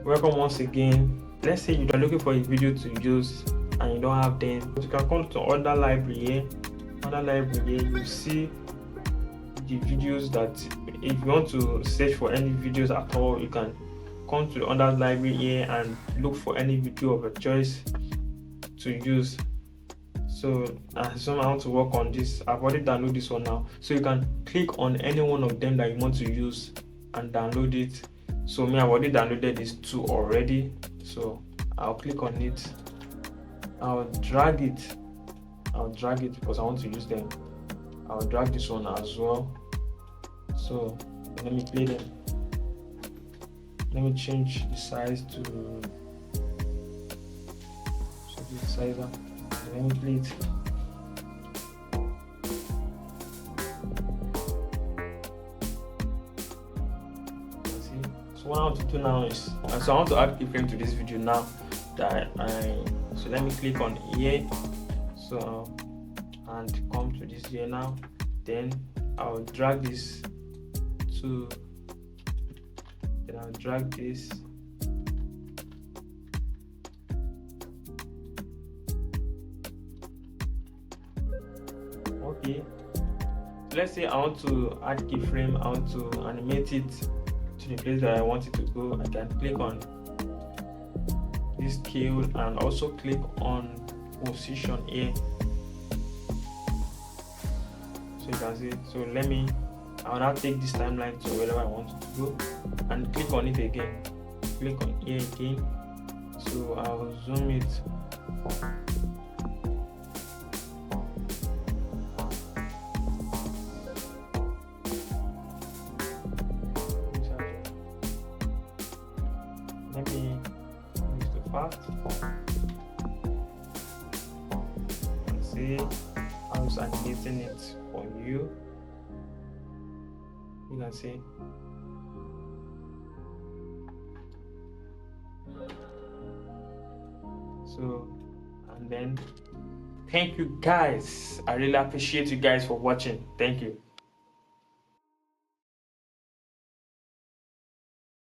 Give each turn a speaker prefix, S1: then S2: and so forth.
S1: Welcome once again. Let's say you are looking for a video to use and you don't have them. You can come to other library here. You see the videos that if you want to search for any videos at all, you can come to the other library here and look for any video of your choice to use. So as I want to work on this, I've already downloaded this one now. So you can click on any one of them that you want to use and download it. So I've already downloaded these two already. So I'll click on it. I'll drag it because I want to use them. I'll drag this one as well. So let me play them. Let me change the size to this size. Let me play it. So what I want to do now is, so I want to add keyframe to this video now. So let me click on here. So and come to this here now. Then I'll drag this to. Then I'll drag this. Okay. Let's say I want to add keyframe. I want to animate it to the place that I want it to go. I can click on this scale and also click on position here. So you can see. So I'll now take this timeline to wherever I want it to go and click on it again. Click on here again. So I'll zoom it. Maybe use the fast. And see how it's animating it for you. You can see. So, and then thank you guys. I really appreciate you guys for watching. Thank you.